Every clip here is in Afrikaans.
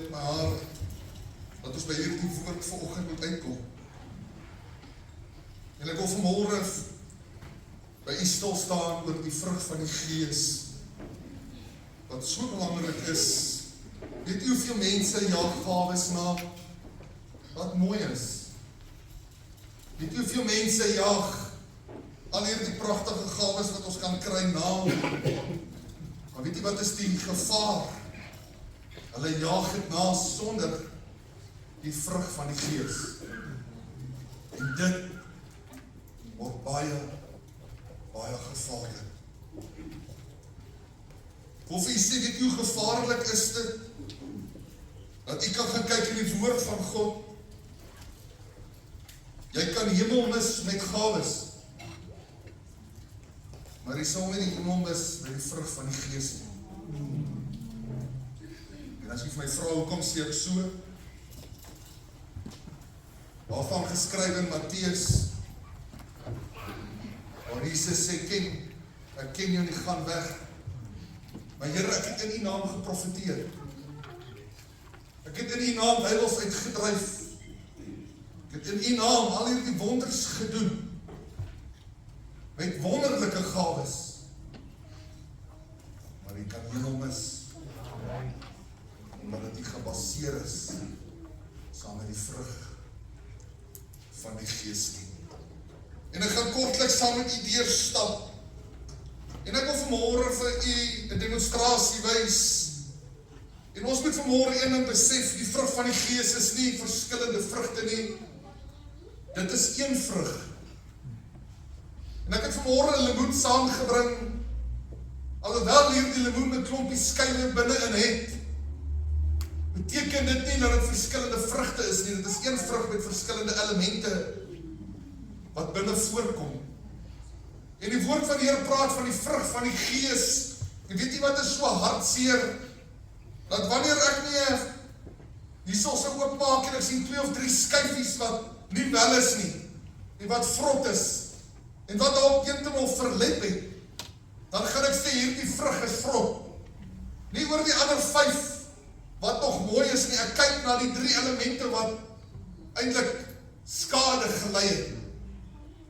op my hart, dat ons by hierdie woord vanoggend moet uitkom. En ek wil vanmôre by u stil staan oor die vrug van die Gees, wat so belangrik is. Weet u hoeveel mense jaag gawes na, wat mooi is? Weet u hoeveel mense jaag al hierdie pragtige gawes wat ons kan kry na? Maar weet u wat is die gevaar? Hulle jaag het na sonder die vrug van die Gees. En dit word baie gevaarlik. Of u sê, weet u hoe gevaarlik is dit? Dat u kan gaan kyk in die woord van God. Jy kan hemel mis met gawes. Maar jy sal nie die hemel mis met die vrug van die Gees nie. En as jy vir my vra, hoekom sê ek so? Waarvan geskryf in Matteus, waar Jesus sê, ek ken jou nie, gaan weg. Maar Here, ek het in u naam geprofeteer. Ek het in u naam duiwels uitgedryf. Ek het in u naam al hierdie wonders gedoen. Met wonderlike gawes. Maar jy kan hemel mis. Omdat dit nie gebaseer is saam met die vrug van die Gees nie. En ek gaan kortliks saam met u deurstap. En ek wil vanmôre vir u 'n demonstrasie wys. En ons moet vanmôre een ding besef, die vrug van die Gees is nie verskillende vrugte nie. Dit is een vrug. En ek het vanmôre 'n lemoen saamgebring. Alhoewel hierdie lemoen 'n klompie skyle binne-in het, beteken dit nie dat dit verskillende vrugte is nie. Dit is een vrug met verskillende elemente wat binne voorkom. En die woord van die Here praat van die vrug van die Gees. En weet jy wat is so hartseer? Dat wanneer ek nie hierso sou oopmaak en ek sien 2 of 3 skyfies wat nie wel is nie, en wat vrot is, en wat dalk heeltemal verlep het, dan gaan ek sê hierdie vrug is vrot. Nie oor die ander 5 wat nog mooi is nie. Ek kyk na die 3 elemente wat eintlik skade gelei het.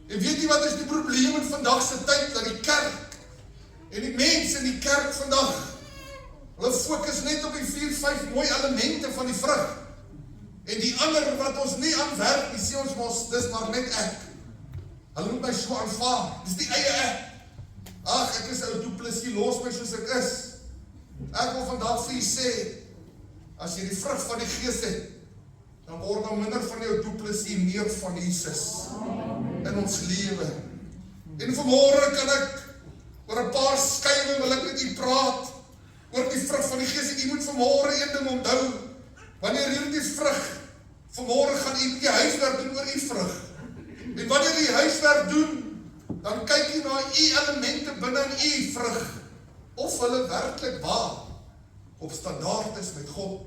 En weet jy wat is die probleem in vandag se tyd, dat die kerk en die mense in die kerk vandag, hulle fokus net op die 4, 5 mooi elemente van die vrug. En die ander wat ons nie aanwerk, die sê ons mos, dis maar net ek. Hulle moet my so aanvaar, dis die eie ek. Ag, ek is ou duplisie, los my soos ek is. Ek wil vandag vir u sê, as jy die vrug van die Gees het, dan word dan minder van jou duplisie, meer van Jesus in ons lewe. En vanmôre kan ek oor 'n paar skyle wil ek met u praat oor die vrug van die Gees. En u moet vanmôre een ding onthou, wanneer hierdie vrug, vanmôre gaan u die huiswerk doen oor u vrug. En wanneer u die huiswerk doen, dan kyk u na u elemente binne in u vrug, of hulle werklik waar op standaard is met God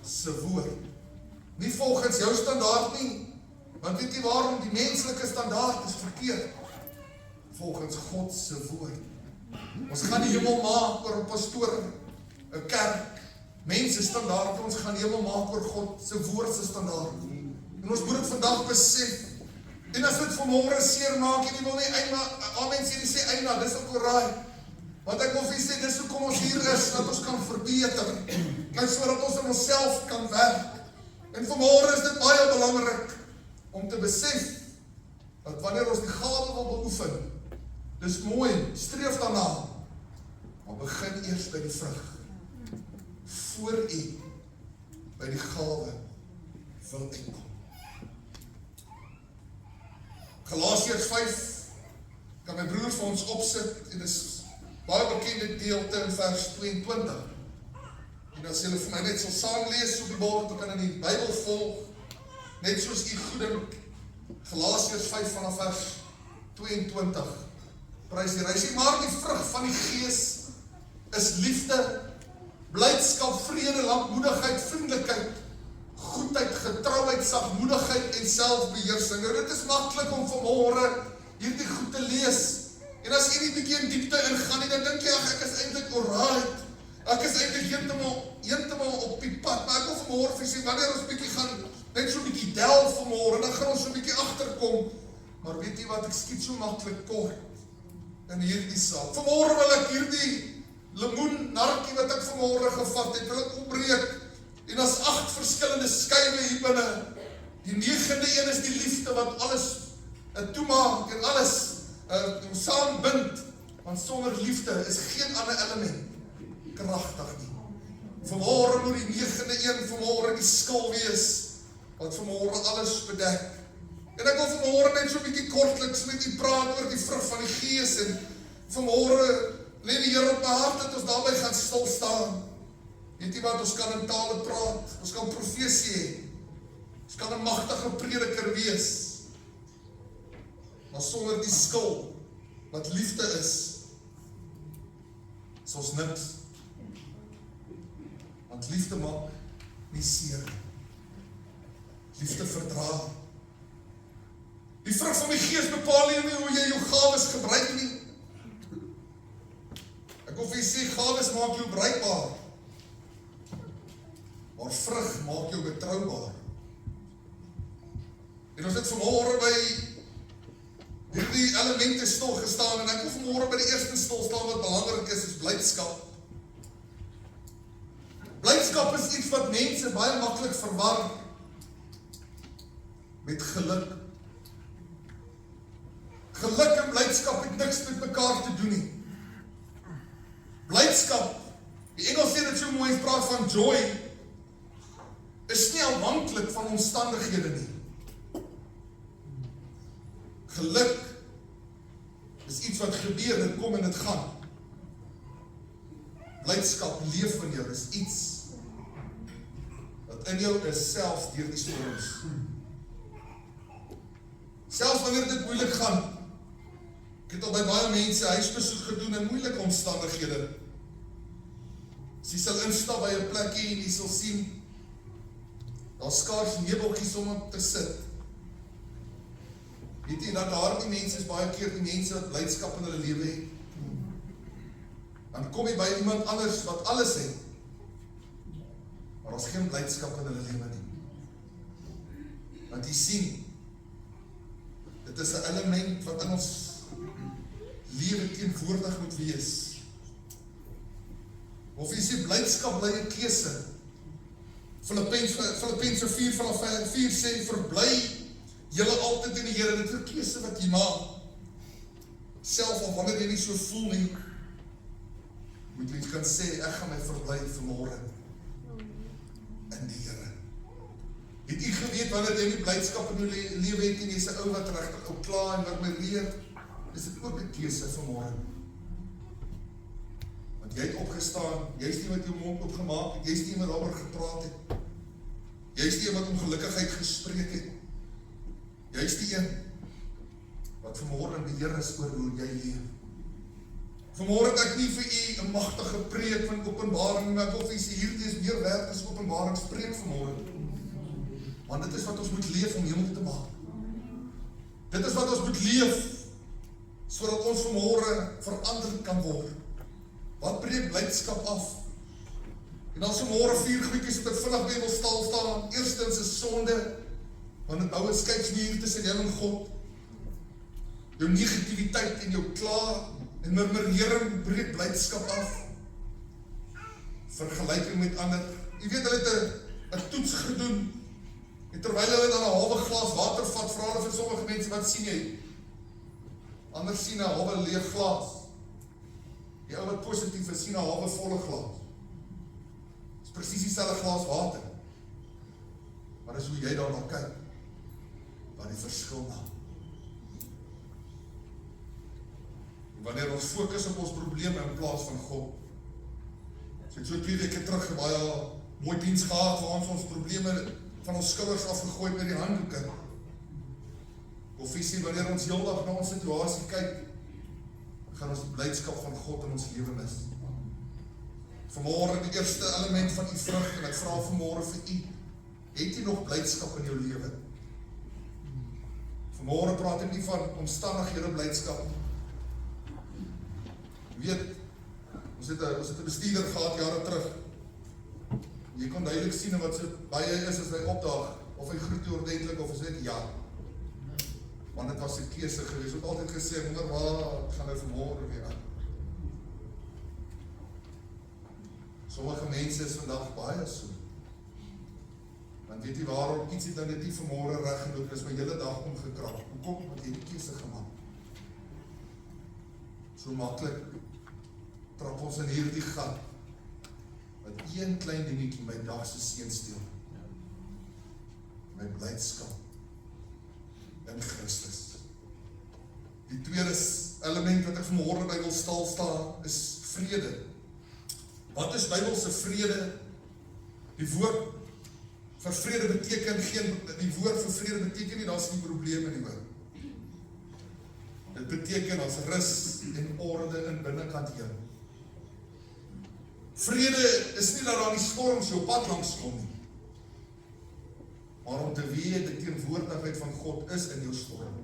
se woord. Nie volgens jou standaard nie, want weet jy waarom? Die menslike standaard is verkeerd. Volgens God se woord. Ons gaan die hemel maak oor 'n pastoor, 'n kerk, mense standaard. Ons gaan die hemel maak oor God se woord se standaard. En ons moet dit vandag besef. En as dit vanmôre seer maak en jy wil nie amen sê, nie sê eina, dis ook alraai. Want ek wil vir sê, dis hoekom ons hier is, dat ons kan verbeter. En sodat ons in onsself kan werk. En vanmôre is dit baie belangrik om te besef, dat wanneer ons die gawe wil beoefen, dis mooi, streef daarna, maar begin eers by die vrug, voor u by die gawe wil uitkom. Galasiërs 5, kan my broer vir ons opsit, en dis baie bekende deelte in vers 22. En as julle vir my net sal saam lees op die bord, dan kan in die Bybel volg, net soos u goed dink, Galasiërs 5 vanaf vers 22. Prys die Here. Hy sê, maar die vrug van die Gees is liefde, blydskap, vrede, lankmoedigheid, vriendelikheid, goedheid, getrouheid, sagmoedigheid en selfbeheersing. Nou dit is maklik om vanmôre hierdie goed te lees. En as jy nie bietjie in diepte ingaan nie, dan dink jy, ag, ek is eintlik alright. Ek is eintlik heeltemal op die pad, maar ek wil vanmôre vir sê, wanneer ons bietjie gaan, net so bietjie delf vanmôre, dan gaan ons so bietjie agterkom, maar weet jy wat, ek skiet so maklik kort in hierdie saak. Vanmôre wil ek hierdie lemoen narkie wat ek vanmôre gevat het, wil ek opbreek, en as 8 verskillende skywe hier binne, die 9de een is die liefde wat alles toemaak en alles saambind, want sonder liefde is geen ander element kragtig nie. Vanmôre moet die 9de een vanmôre die skil wees, wat vanmôre alles bedek. En ek wil vanmôre net so 'n bietjie kortliks met u praat oor die vrug van die Gees, en vanmôre lê die Here op my hart dat ons daarby gaan stil staan. Weet jy wat, ons kan in tale praat, ons kan profesie hê, ons kan 'n magtige prediker wees, maar sonder die skil wat liefde is ons niks. Want liefde maak nie seer. Liefde verdra. Die vrug van die Gees bepaal nie hoe jy jou gawes gebruik nie. Ek wil vir jy sê, gawes maak jou bruikbaar, maar vrug maak jou betroubaar. En ons het vanmôre by hierdie elemente stil gestaan, en ek wil vanmôre by die eerste stil staan wat belangrik is blydskap. Blydskap is iets wat mense baie maklik verwar met geluk. Geluk en blydskap het niks met mekaar te doen nie. Blydskap, die Engels sê dit so mooi, praat van joy, is nie afhanklik van omstandighede nie. Geluk is iets wat gebeur, dit kom en dit gaan. Blydskap leef in jou, is iets wat in jou is, selfs deur die storms. Selfs wanneer dit moeilik gaan. Ek het al by baie mense huisbesoek gedoen in moeilike omstandighede. Jy sal instap by 'n plekkie en jy sal sien, daar skaars nebeltjies om op te sit. Weet jy, dat daardie mense is baie keer die mense wat blydskap in hulle lewe het. Dan kom jy by iemand anders wat alles het, maar ons geen blydskap in hulle lewe nie. Want jy sien, dit is 'n element wat in ons lewe teenwoordig moet wees. Of jy sê, blydskap bly 'n keuse. Filippense 4:4 sê, verbly julle altyd in die Here, dit is 'n keuse wat jy maak. Self al wanneer jy nie so voel nie, moet jy kan sê, ek gaan my verbly vanmôre in die Here. Het jy geweet, wanneer jy nie blydskap in jou lewe het en jy is 'n ou wat regtig ou kla en wat my leer, is dit ook 'n keuse vanmôre. Want jy het opgestaan, jy is nie met jou mond opgemaak het, jy is nie met daaroor gepraat het, jy is nie wat om gelukkigheid gespreek het, jy is die een wat vanmôre in die Here is oor hoe jy leef. Vanmôre het ek nie vir u 'n magtige preek van openbaring, maar ek wil vir u sê, hierdie is meer werd as openbaringspreek vanmôre. Want dit is wat ons moet leef om hemel te maak. Dit is wat ons moet leef, sodat ons vanmôre verander kan word. Wat breek blydskap af? En dan vanmôre 4 goedjies wat ek vinnig mee wil staan. Eerstens is sonde, want dit bou 'n skeidmuur tussen jou en God. Jou negativiteit en jou kla en murmurering breek blydskap af. Vergelyking met ander. Jy weet, hulle het 'n toets gedoen, en terwyl hulle dan 'n halwe glas water vat, vra hulle vir sommige mense, wat sien jy? Ander sien 'n halwe leeg glas. Die ou wat positief is, sien 'n halwe volle glas. Dit is presies dieselfde glas water. Maar dis hoe jy daarna kyk, wat die verskil maak. Wanneer ons fokus op ons probleme in plaas van God. So het so 2 weke terug baie mooi diens gehad, waar ons probleme van ons skouers afgegooi met die handdoeke. Of sê, wanneer ons heeldag na ons situasie kyk, gaan ons die blydskap van God in ons lewe mis. Vanmôre die eerste element van die vrug, en ek vra vanmôre vir u, het jy nog blydskap in jou lewe? Vanmôre praat ek nie van omstandighede blydskap. Weet, ons het 'n bestuurder gehad jare terug. Jy kan duidelik sien wat so baie is as hy opdaag, of hy groet jou ordentlik, of is dit ja. Want dit was 'n keuse gewees, het altyd gesê, wonder waar, gaan nou vanmôre weer aan. Sommige mense is vandag baie so. Want weet jy waarom, iets het nou net nie vanmôre reg geloop, is my hele dag omgekrap. Hoekom? Want jy het die keuse gemaak. So maklik trap ons in hierdie gat, wat een klein dingetjie my dag se seën steel. My blydskap in Christus. Die tweede element wat ek vanmôre by wil staan, is vrede. Wat is Bybelse vrede? Die woord vir vrede beteken die woord vir vrede beteken nie, daar is nie probleme nie hoor. Dit beteken as rus en orde in binnekant jou. Vrede is nie dat daar die storms jou pad langs kom nie. Maar om te weet, die teenwoordigheid van God is in jou storm.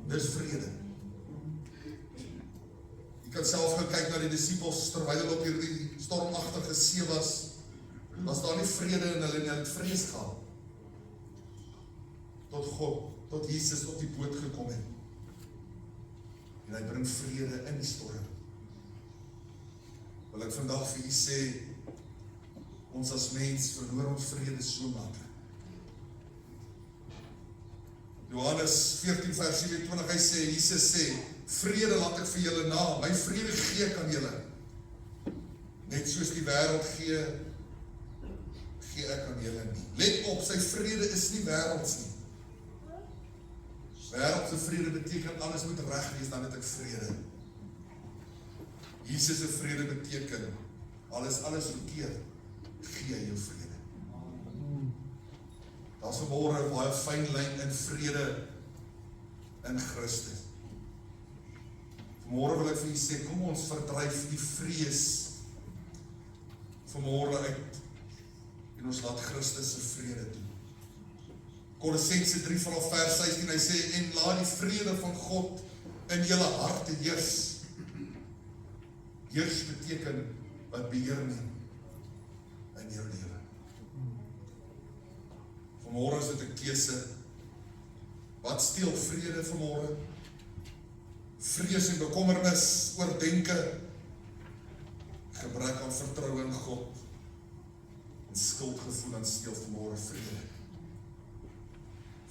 Dis vrede. Jy kan self gekyk na die disippels, terwyl hulle op hierdie stormagtige see was daar nie vrede in hulle nie, hulle het vrees gehad. Tot God, tot Jesus op die boot gekom het. En hy bring vrede in die storm. Wil ek vandag vir u sê, ons as mens verloor ons vrede so maklik. Johannes 14 vers 27, hy sê, Jesus sê, vrede laat ek vir julle na, my vrede gee ek aan julle. Net soos die wêreld gee ek aan julle nie. Let op, sy vrede is nie wêrelds nie. Wêreldse vrede beteken alles moet reg wees, dan het ek vrede. Jesus se vrede beteken alles verkeerd, gee jou vrede. Daar is vanmôre 'n baie fyn lyn in vrede in Christus. Vanmôre wil ek vir julle sê, kom ons verdryf die vrees vanmôre uit en ons laat Christus se vrede toe. Kolossense 3 vanaf vers 16, hy sê, en laat die vrede van God in julle harte heers. Heers beteken wat beheer neem in jou lewe. Vanmôre is dit 'n keuse. Wat steel vrede vanmôre? Vrees en bekommernis, oordenke, gebrek aan vertroue in God en skuldgevoel aan steel vanmôre vrede.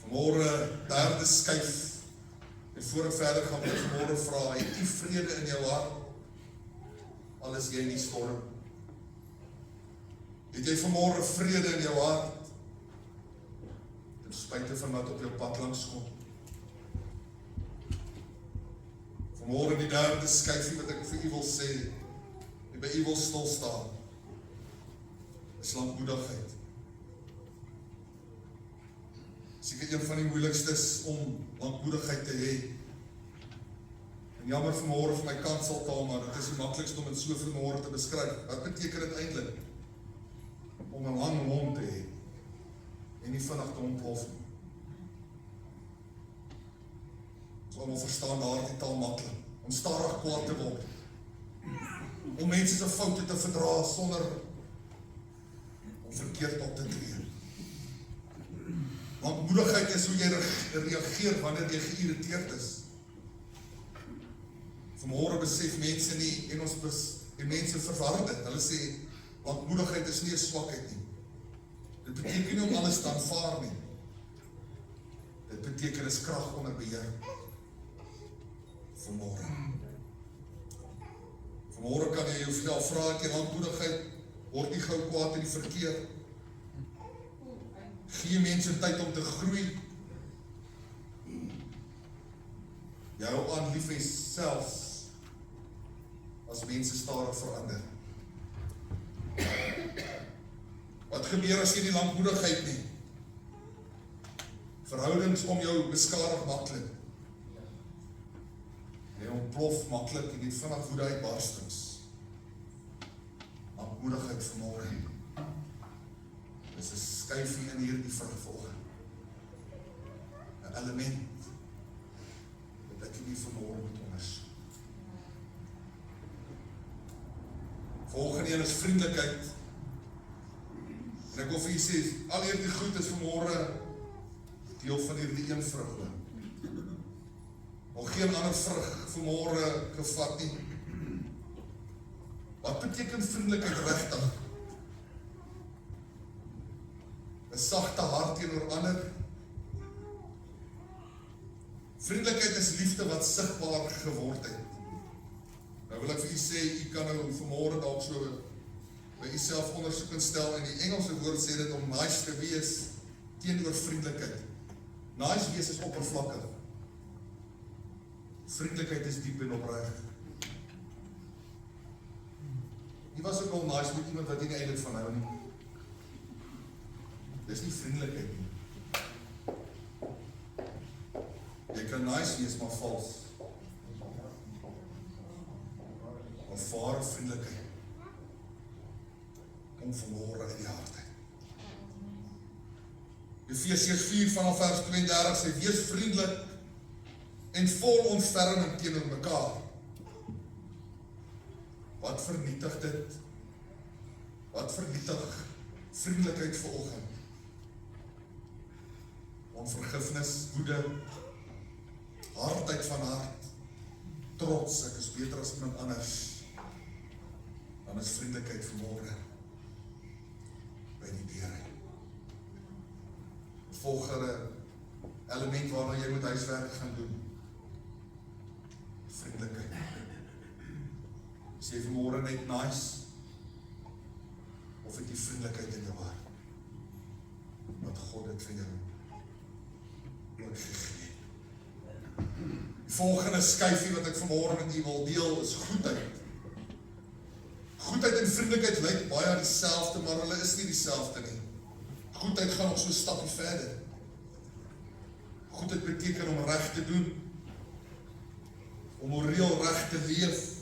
Vanmôre derde skuif. En voor ek verder gaan, wil ek vanmôre vra, het jy vrede in jou hart? Al is jy in die storm. Het jy vanmôre vrede in jou hart? Ten spyte van wat op jou pad langs kom. Vanmôre die derde skuifie wat ek vir u wil sê, en by u wil stil staan, is lankmoedigheid. Seker een van die moeilikstes om lankmoedigheid te hê. En jammer vanmôre vir my kanseltaal, maar dit is die maklikste om dit so vanmôre te beskryf. Wat beteken dit eintlik? Om 'n lang mond te hê en nie vinnig te ontplof nie. Ons almal verstaan daardie taal maklik. Om stadig kwaad te word. Om mense se foute te verdra sonder om verkeerd op te tree. Lankmoedigheid is hoe jy reageer wanneer jy geïrriteerd is. Vanmôre besef mense nie, en mense verwar dit. Hulle sê, lankmoedigheid is nie 'n swakheid nie. Dit beteken nie om alles te aanvaar nie. Dit beteken is krag onder beheer. Vanmôre kan jy jouself vra, het jy lankmoedigheid, word nie gou kwaad in die verkeer. Gee mense tyd om te groei. Jy hou aan lief wees selfs as mense stadig verander. Wat gebeur as jy nie lankmoedigheid nie? Verhoudings om jou beskadig maklik. Jy ontplof maklik en jy het vinnig woede uitbarstings. Lankmoedigheid vanmôre. Dis 'n skuifie in hierdie vrugvolge. 'n Element wat ek nie vanmôre moet ondersoek. Volgende een is vriendelikheid. En ek wil vir julle sê, al hierdie goed is vanmôre deel van hierdie een vrug. Nog geen ander vrug vanmôre gevat nie. Wat beteken vriendelikheid regtig? 'n sagte hart teenoor ander. Vriendelikheid is liefde wat sigbaar geword het. Nou wil ek vir u sê, u kan nou vanmôre dalk so by uself ondersoek instel, en die Engelse woord sê dit om nice te wees teenoor vriendelikheid. Nice wees is oppervlakkig. Vriendelikheid is diep en opreg. Jy was ook al nice met iemand wat jy nie eintlik van hou nie. Dis nie vriendelikheid nie. Jy kan nice wees, maar vals. Maar ware vriendelikheid kom vanmôre uit die hart uit. Efesiërs 4 vanaf vers 32 sê, wees vriendelik en vol ontferming teenoor mekaar. Wat vernietig dit? Wat vernietig vriendelikheid vanoggend? Onvergifnis, woede, hardheid van hart, trots, ek is beter as iemand anders. Dan is vriendelikheid vanmôre by die deur. Volgende element waarna jy moet huiswerk gaan doen. Vriendelikheid. Is jy vanmôre net nice? Of het jy vriendelikheid in jou hart? Wat God het vir jou ook gegee. Die volgende skyfie wat ek vanmôre met u wil deel is goedheid. Goedheid en vriendelikheid lyk baie dieselfde, maar hulle is nie dieselfde nie. Goedheid gaan nog so 'n stapie verder. Goedheid beteken om reg te doen, om moreel reg te leef.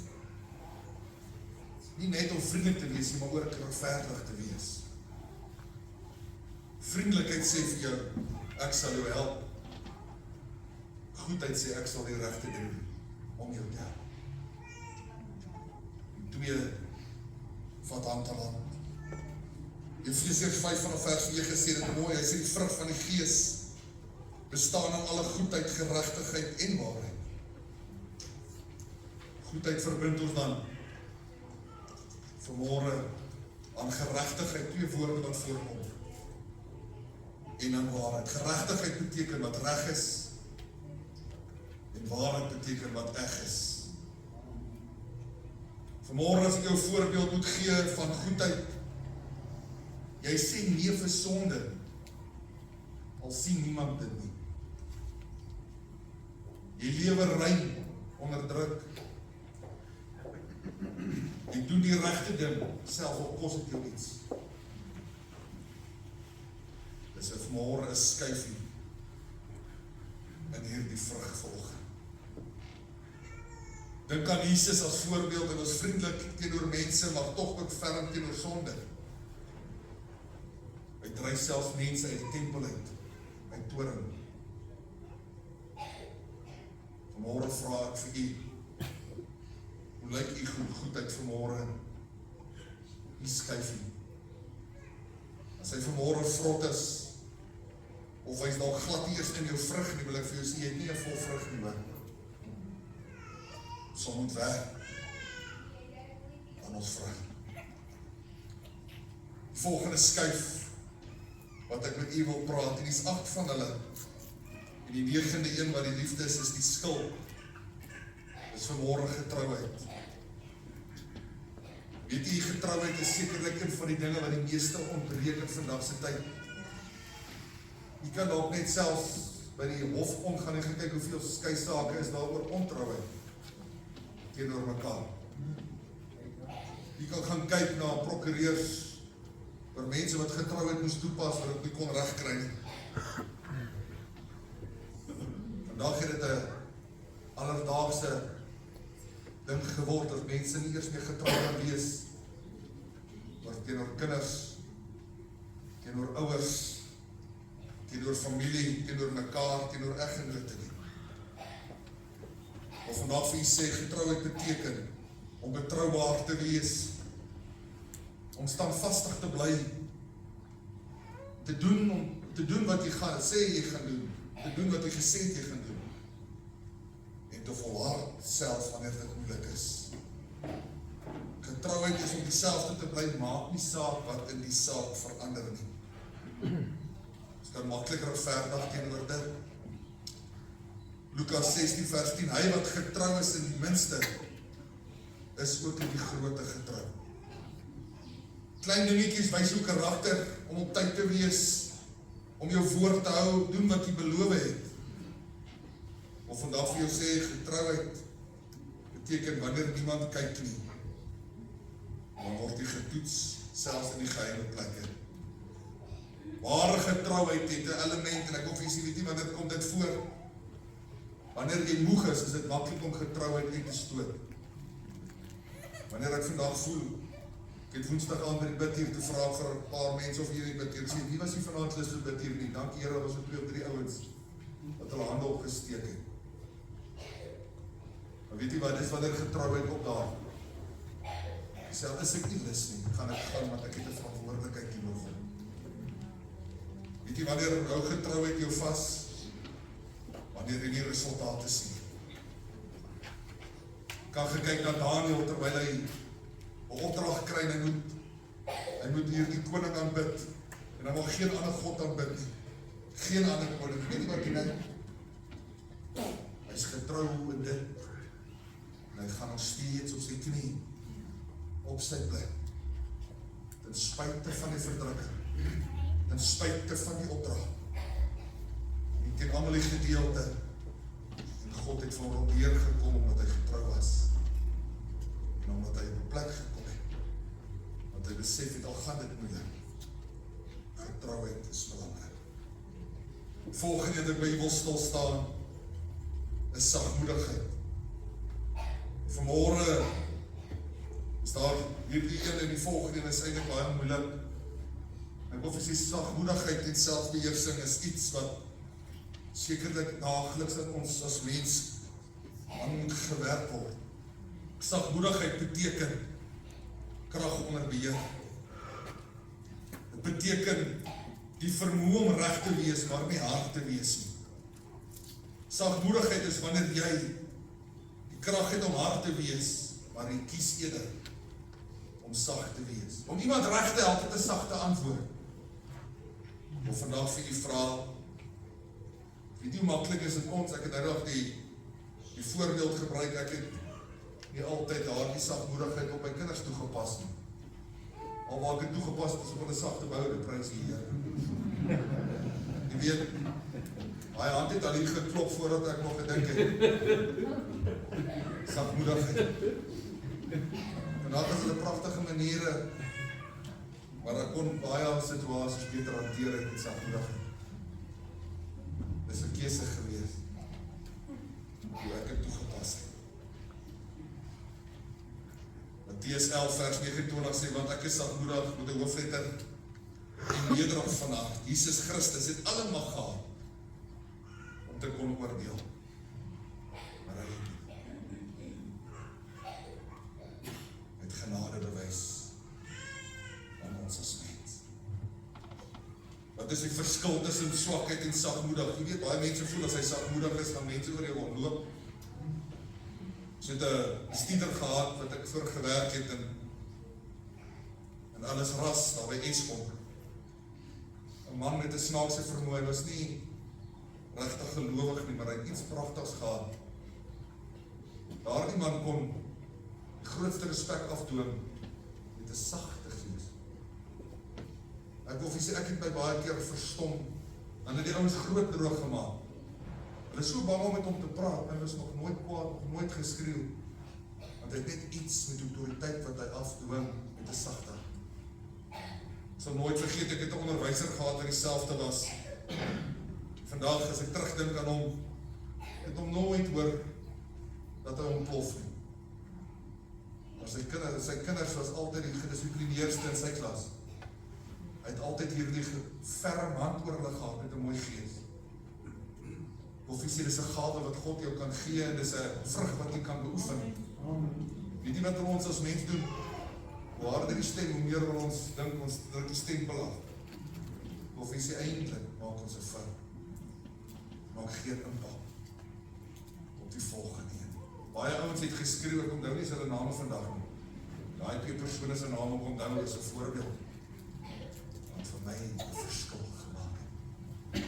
Nie net om vriendelik te wees, maar ook regverdig te wees. Vriendelikheid sê vir jou, ek sal jou help. Goedheid sê, ek sal die regte doen om jou te help. Die twee vat hand aan hand. Efesiërs 5 vanaf vers 9 sê dit mooi, hy sê die vrug van die Gees bestaan in alle goedheid, geregtigheid en waarheid. Goedheid verbind ons dan vanmôre aan geregtigheid, twee woorde wat voorkom. En aan waarheid. Geregtigheid beteken wat reg is, en waarheid beteken wat eg is. Vanmôre as ek jou voorbeeld moet gee van goedheid, jy sê nee vir sonde, al sien niemand dit nie. Jy lewe rein onder druk. Jy doen die regte ding, selfs al kos dit jou iets. Dis vanmôre 'n skyfie in hierdie vrug vanoggend. Dink aan Jesus as voorbeeld, en was vriendelik teenoor mense, maar tog ook ferm teenoor sonde. Hy dryf selfs mense uit die tempel uit toorn. Vanmôre vra ek vir u, hoe lyk u goedheid vanmôre? U skyfie. As hy vanmôre vrot is, of hy's dalk glad nie eers in jou vrug nie, wil ek vir jou sê, jy het nie 'n vol vrug nie, hoor. Som moet werk aan ons vrug. Volgende skyf wat ek met u wil praat, en dis 8 van hulle. En die 9de een wat die liefde is die skuld. Dis vanmôre getrouheid. Weet jy, getrouheid is sekerlik een van die dinge wat die meeste ontbreek in vandag se tyd. Jy kan dalk net selfs by die hof omgaan en kyk hoeveel skei sake is daar oor ontrouheid teenoor mekaar. Jy kan gaan kyk na prokureurs oor mense wat getrouheid moes toepas wat dit nie kon regkry nie. Vandag het dit 'n alledaagse ding geword dat mense nie eers meer getrou kan wees, maar teenoor kinders, teenoor ouers, teenoor familie, teenoor mekaar, teenoor eggenote nie. Of vandag vir u sê, getrouheid beteken om betroubaar te wees, om standvastig te bly, te doen wat jy gaan sê jy gaan doen, te doen wat jy gesê het jy gaan doen, en te volhard selfs wanneer dit moeilik is. Getrouheid is om dieselfde te bly, maak nie saak wat in die saak verander nie. Ons kan maklik regverdig teenoor dit. Lukas 16 vers 10, hy wat getrou is in die minste, is ook in die groote getrou. Klein dingetjies wys jou karakter, om op tyd te wees, om jou woord te hou, doen wat jy beloof het. Of vandag vir jou sê, getrouheid beteken wanneer niemand kyk nie, dan word jy getoets, selfs in die geheime plekke. Ware getrouheid het 'n element, en ek hoef jy weet nie wanneer kom dit voor. Wanneer jy moeg is dit maklik om getrouheid uit te stoot. Wanneer ek vandag voel, ek het woensdag aan by die bid hier te vra vir 'n paar mense of hierdie bid hier, sê, wie was nie vanaand lus vir bid hier nie, dank Here, was ook 2 of 3 ouens, wat hulle hande opgesteek het. Maar weet jy wat, dis wanneer getrouheid opdaag. Ek sê, is ek nie lus nie, gaan ek gaan, want ek het 'n verantwoordelikheid teenoor God. Weet jy wanneer hou getrouheid jou vas? Wanneer jy die resultate sien. Kan gekyk na Daniel terwyl hy 'n opdrag kry en hy moet hier die koning aanbid en hy wil geen ander God aanbid nie. Geen ander koning. Weet jy wat hy nou? Hy is getrou in dit en hy gaan nog steeds op sy knie op sy plek. Ten spyte van die verdrukking, ten spyte van die opdrag. En teen almal die gedeelte en God het van hom weergekom omdat hy getrou was en omdat hy op 'n plek gekom het want hy besef het al gaan dit moeilik, getrouheid is belangrik. Volgende wat ek by wil stil staan is sagmoedigheid. Vanmôre is daar hierdie een en die volgende en is eintlik baie moeilik. Ek wil vir sê sagmoedigheid en selfbeheersing is iets wat sekerlik daagliks dat ons as mens aan moet gewerk word. Sagmoedigheid beteken krag onder beheer. Dit beteken die vermoë om reg te wees, maar nie hard te wees nie. Sagmoedigheid is wanneer jy die krag het om hard te wees, maar jy kies eerder om sag te wees. Om iemand reg te help met 'n sagte antwoord. Of vandag vir u vra, weet jy hoe maklik is dit ons, ek het nou nog die voorbeeld gebruik, ek het nie altyd daardie sagmoedigheid op my kinders toegepas nie. Al waar ek het toegepas, is op 'n sagte boude, prys die Here. Jy weet, hy hand het al hier geklop voordat ek nog gedink het. Sagmoedigheid. Vandag is dit 'n pragtige maniere, maar ek kon baie situasies beter hanteer het met sagmoedigheid. Dis 'n keuse gewees, hoe ek het toegepas het. Matteus 11 vers 29 sê, want ek is sagmoedig met 'n hoofletter en nederig van hart. Jesus Christus het alle mag gehad om te kon oordeel. Maar hy het genade bewys aan ons as mens. Wat is die verskil tussen swakheid en sagmoedig? Jy weet, baie mense voel as hy sagmoedig is, gaan mense oor jou ontloop. Ons het 'n stieter gehad wat ek voor gewerk het en alles ras daar by Eskom. 'n Man met 'n snaakse vermoë, hy was nie regtig gelowig nie, maar hy het iets pragtigs gehad. Daardie man kon die grootste respek afdwing met 'n sagte gees. Ek wil vir sê, ek het my baie keer verstom, en het die ouens groot droog gemaak. Hulle is so bang om met hom te praat, en hulle is nog nooit kwaad, nog nooit geskreeu, want hy het net iets met autoriteit wat hy afdwing met 'n sagte. Ek sal nooit vergeet, ek het 'n onderwyser gehad wat dieselfde was. Vandag, as ek terugdink aan hom, het hom nooit hoor dat hy ontplof nie. Maar sy kinders was altyd die gedissiplineerdste in sy klas. Hy het altyd hierdie ferm hand oor hulle gehad met 'n mooi gees. Of jy sê, dis 'n gawe wat God jou kan gee, en dis 'n vrug wat jy kan beoefen. Weet jy wat ons as mens doen? Hoe harder die stem, hoe meer wil ons dink ons druk die stempel af. Of Of jy sê eintlik maak ons 'n fout. Maak geen impak op die volgende een. Baie ouens het geskryf, ek onthou nie hulle name vandag nie. Daai 2 persone se name onthou is 'n voorbeeld. Wat vir my 'n verskil gemaak het.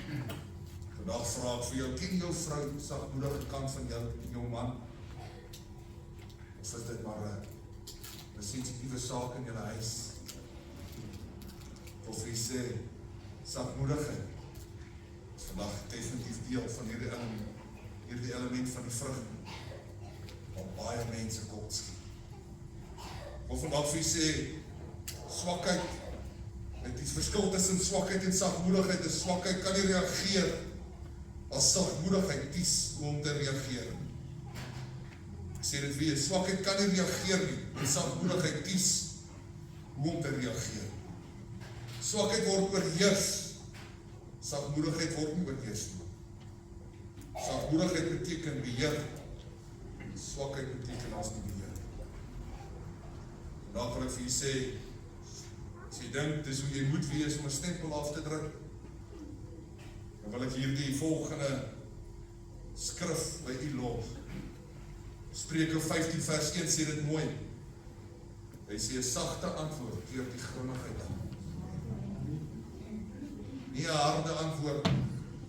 Vandag vra ek vir jou, ken jou vrou sagmoedige kant van jou man? Of is dit maar 'n sensitiewe saak in julle huis? Of jy sê, sagmoedigheid is vandag definitief deel van hierdie element van die vrug, wat baie mense kort skiet. Of vandag vir jy sê, swakheid, het die verskil tussen swakheid en sagmoedigheid is swakheid kan nie reageer as sagmoedigheid kies om te reageer. Ek sê dit weer, swakheid kan nie reageer nie, en sagmoedigheid kies om te reageer. Swakheid word oorheers, sagmoedigheid word nie oorheers nie. Sagmoedigheid beteken beheer, swakheid beteken as nie beheer. Vandag wil ek vir jy sê, as jy dink, dis hoe jy moet wees om 'n stempel af te druk, dan wil ek hierdie volgende skrif by u los. Spreuke 15 vers 1 sê dit mooi. Hy sê 'n sagte antwoord keer die grimmigheid aan. Nie 'n harde antwoord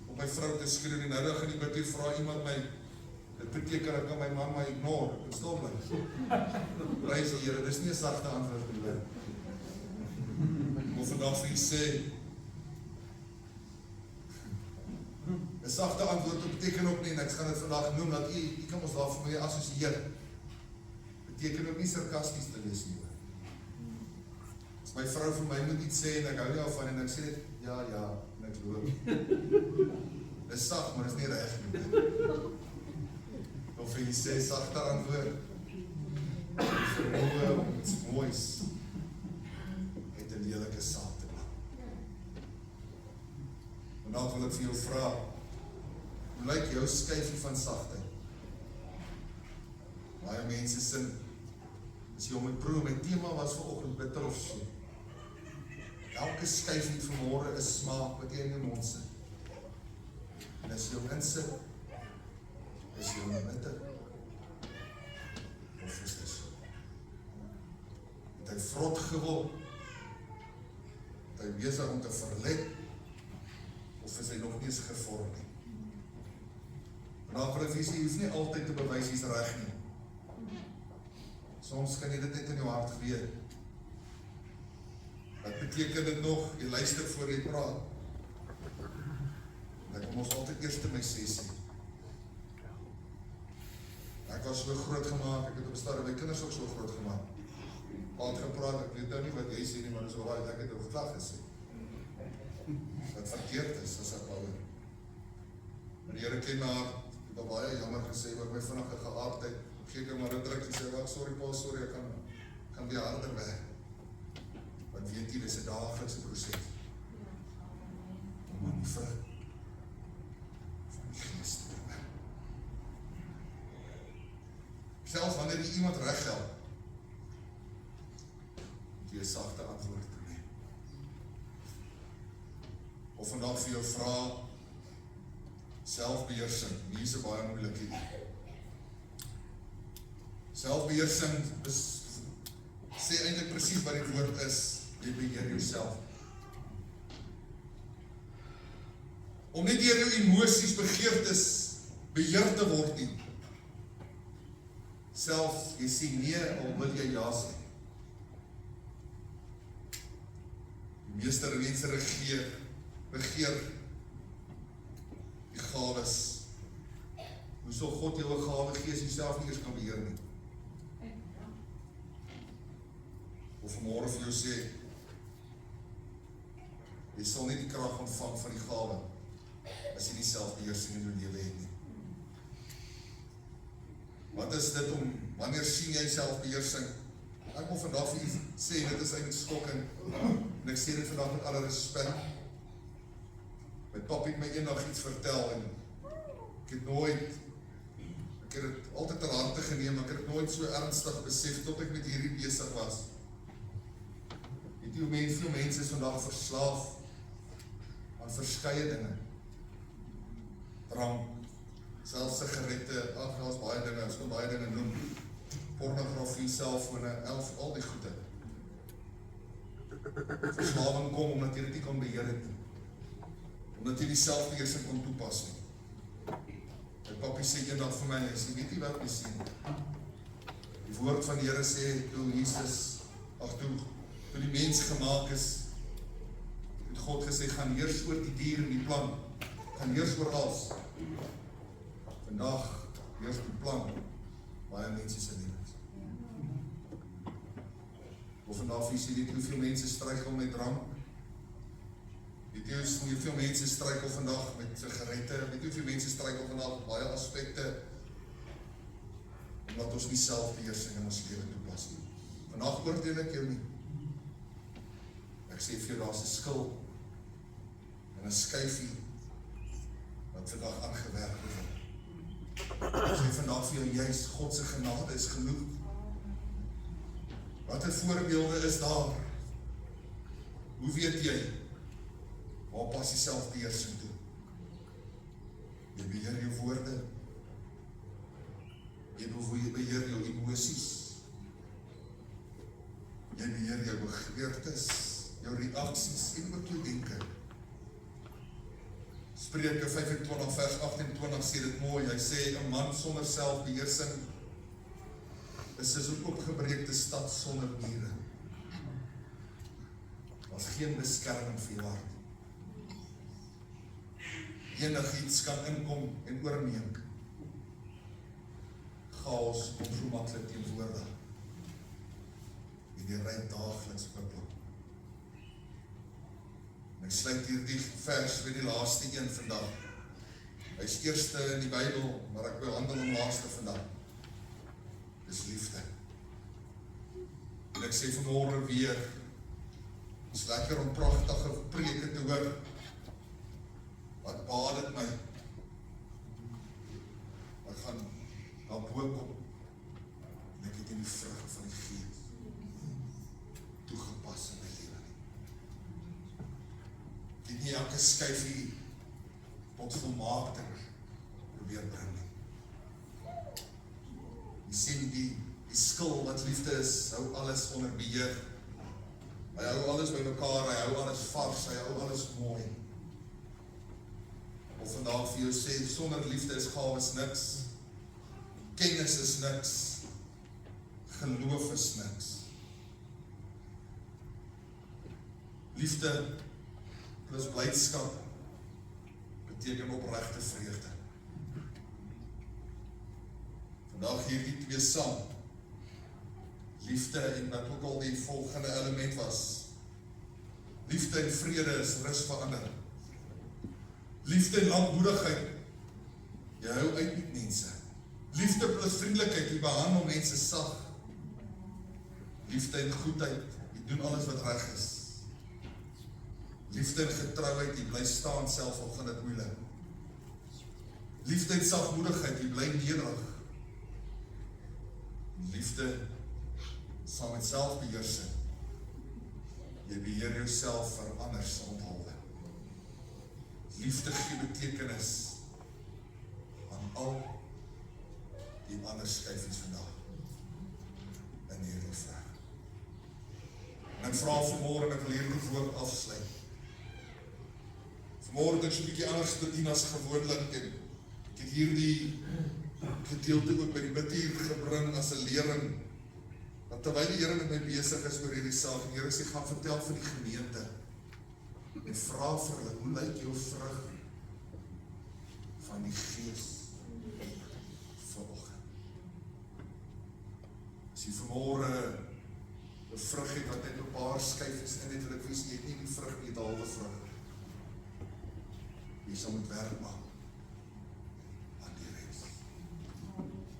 om my vrou te skree nie. Nou dan gaan die bid hier vra iemand my, dit beteken ek kan my man maar ignore, ek stil bly. Prys die Here, dis nie 'n sagte antwoord nie. Ek wil vandag vir u sê, 'n sagte antwoord beteken ook nie, en ek gaan dit vandag noem, dat u kan ons daar vir my assosieer. Beteken ook nie sarkasties te wees nie. As my vrou vir my moet iets sê, en ek hou nie af van, en ek sê dit, ja, en ek loop. Dis sag, maar dis nie reg nie. Of jy sê, sagte antwoord, vermoe om iets moois, het 'n lelike saak te maak. Vandag wil ek vir jou vra, hoe lyk jou skyfie van sagtheid? Baie mense sin, as jy om het proe, my thema was vanoggend bitter of so. Elke skyfie vanmôre is smaak wat jy in jou mond sit. En as jy hom insit, is jy hom bitter. Of is dit so? Het hy vrot geword? Het hy besig om te verlet? Of is hy nog nie eens gevorm nie? Vanaf vir jy hoef nie altyd te bewys jy's reg nie. Soms kan jy dit net in jou hart weet. Wat beteken dit nog? Jy luister voor jy praat. Ek kom ons altyd eers te my sessie. Ek was so groot gemaak, ek het op 'n stadium my kinders ook so groot gemaak. Al gepraat, ek weet nou nie wat jy sê nie, maar dis alraai, ek het op gelag gesê. Wat verkeerd is, as ek ouer. Maar die Here ken my hart, ek het baie jammer gesê oor my vinnige geaardheid. Geek maar 'n druk, jy sê, "Wag, sorry pa, sorry, ek kan weer harder werk." Want weet jy, dis 'n daaglikse proses. Om aan die vrug van die Gees te werk. Selfs wanneer jy iemand reghelp, moet jy 'n sagte antwoord te neem. Of vandag vir jou vra, selfbeheersing, hier is 'n baie moeilike ding. Selfbeheersing sê eintlik presies wat die woord is, jy beheer jouself. Om nie deur jou emosies, begeertes beheer te word nie. Selfs, jy sê nee, al wil jy ja sê. Die meeste mense begeer die gawes. Hoe sal God jou 'n gawe gee as jy self nie eers kan beheer nie? Of vanmôre vir jou sê, jy sal nie die krag ontvang van die gawe as jy nie selfbeheersing in jou lewe het nie. Wat is dit wanneer sien jy selfbeheersing? Ek wil vandag vir u sê, dit is eintlik skokkend, en ek sê dit vandag met alle respek. My pap het my eendag iets vertel, en ek het dit altyd ter harte geneem, ek het dit nooit so ernstig besef, tot ek met hierdie besig was. Weet jy hoe mense is vandag verslaaf verskeie dinge. Drank, selfs sigarette, daar's baie dinge, ons kan baie dinge noem. Pornografie, selfone, al die goede. Verslawing kom omdat jy dit nie kan beheer het nie. Omdat jy die selfbeheersing kon toepas nie. My papi sê eendag vir my, hy sê, weet jy wat my sien? Die woord van die Here sê, toe Jesus, toe die mens gemaak is, het God gesê, gaan heers oor die dier en die plan, gaan heers oor alles. Vandag heers die plan, baie mense se lewens. Of vandag jy sien, hoeveel mense struikel met drank, weet jy hoeveel mense struikel vandag met sigarette, weet jy hoeveel mense struikel vandag met baie aspekte, omdat ons nie selfbeheersing in ons lewe toepas nie. Vandag oordeel ek jou nie. Ek sê vir jou, daar is 'n skil en 'n skuifie wat vandag aangewerk word. Ek sê vandag vir jou, juist God se genade is genoeg. Wat 'n voorbeelde is daar? Hoe weet jy? Waar pas jy selfbeheersing toe? Jy beheer jou woorde. Jy beheer jou emosies. Jy beheer jou begeertes, jou reaksies en ook jou denke. Spreuke 25 vers 28 sê dit mooi. Hy sê 'n man sonder selfbeheersing is soos 'n oopgebreekte stad sonder mure. Daar's geen beskerming vir jou hart. Enigiets kan inkom en oorneem. Chaos kom so maklik teenwoordig. En die ry daagliks op 'n plek. En ek sluit hierdie vers met die laaste een vandag. Hy is eerste in die Bybel, maar ek behandel hom laaste vandag. Dis liefde. En ek sê vanmôre weer, het is lekker om pragtige preke te hoor. Wat baad het my? Wat gaan daar bo kom? En ek het in die vrug van die Gees toegepas in my lewe. Ek het nie elke skuifie tot volmaakting probeer bring nie. Jy sien die skil wat liefde is, hou alles onder beheer. Hy hou alles by mekaar, hy hou alles vars, hy hou alles mooi. Of vandag vir jou sê, sonder liefde is gawes niks, kennis is niks, geloof is niks. Liefde plus blydskap beteken opregte vreugde. Vandag hierdie twee saam, liefde en wat ook al die volgende element was. Liefde en vrede is rus vir ander. Liefde en lankmoedigheid, jy hou uit met mense. Liefde plus vriendelikheid, jy behandel mense sag. Liefde en goedheid, jy doen alles wat reg is. Liefde en getrouheid, jy bly staan selfs al gaan dit moeilik. Liefde en sagmoedigheid, jy bly nederig. Liefde saam met selfbeheersing, jy beheer jouself vir ander se onthaalde. Liefde gee betekenis aan al die ander skuifies vandag in hierdie vraag. En ek vra vanmôre, ek wil hierdie woord afsluit. Vanmôre het ek so 'n bietjie anders gedien as gewoonlik en ek het hierdie gedeelte ook by die bidtuur gebring as 'n lering. Want terwyl die Here met my besig is oor hierdie saak, en die Here sê, gaan vertel vir die gemeente en vra vir hulle, hoe lyk jou vrug van die Gees vanoggend? As jy vanmôre 'n vrug het wat net 'n paar skyfies in het, wil ek wys, jy het nie die vrug nie, 'n halwe vrug. Jy sal moet werk maak aan die res.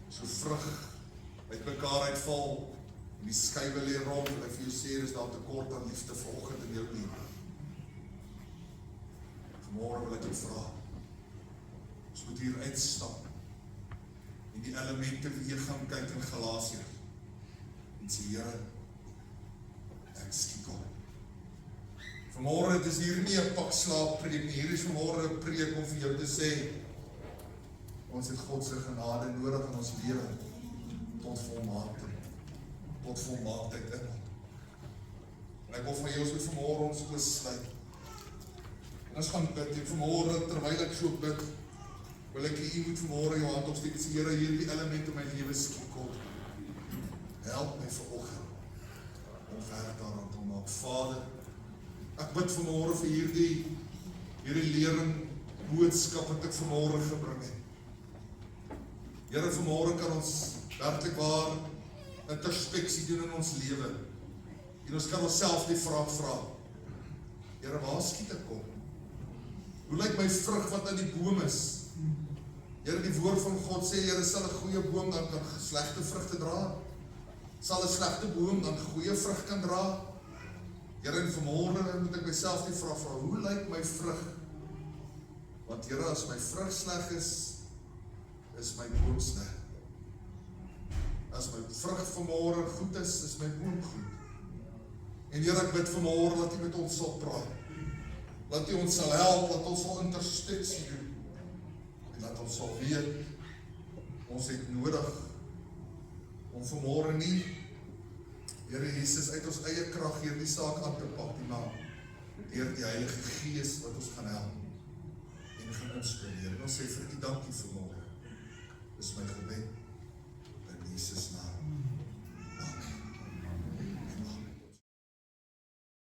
So vrug uit mekaar uitval, en die skuiwe lê rond, en ek vir jou sê, is daar tekort aan liefde vanoggend in jou lewe. Vanmôre wil ek jou vra, ons moet hier uitstap, en die elemente weer gaan kyk in Galasiërs, en sê, Here, ek skiek op, Vanmôre, het is hier nie 'n pak slaap preek nie, hier is vanmôre 'n preek om vir jou te sê, ons het God se genade nodig in ons lewe, tot volmaaktheid in hom. En ek wil van jou as met vanmôre ons oë sluit. En ons gaan bid, en vanmôre, terwyl ek so bid, wil ek u moet vanmôre jou hand opsteek, sê Here, hierdie element in my lewe skiep kom. Help my vanoggend om werk daaraan te maak. Vader, ek bid vanmôre vir hierdie lering, boodskap wat ek vanmôre gebring het. Here, vanmôre kan ons werklik waar introspeksie doen in ons lewe. En ons kan onsself die vraag vra, Here, waar skiet ek op? Hoe lyk my vrug wat aan die boom is? Here, die woord van God sê, Here, sal 'n goeie boom dan kan slegte vrugte dra? Sal 'n slegte boom dan goeie vrug kan dra? Here, en vanmôre moet ek myself die vraag vra, hoe lyk my vrug? Want Here, as my vrug sleg is my boom sleg. As my vrug vanmôre goed is my boom goed. En Here, ek bid vanmôre dat U met ons sal praat. Dat U ons sal help, dat ons sal introspeksie doen. En dat ons sal weet, ons het nodig om vanmôre nie, Here Jesus, uit ons eie krag hierdie saak aan te pak, maar deur die Heilige Gees wat ons gaan help en gaan inspireer. En ons sê vir U dankie vanmôre. Dis my gebed in Jesus naam.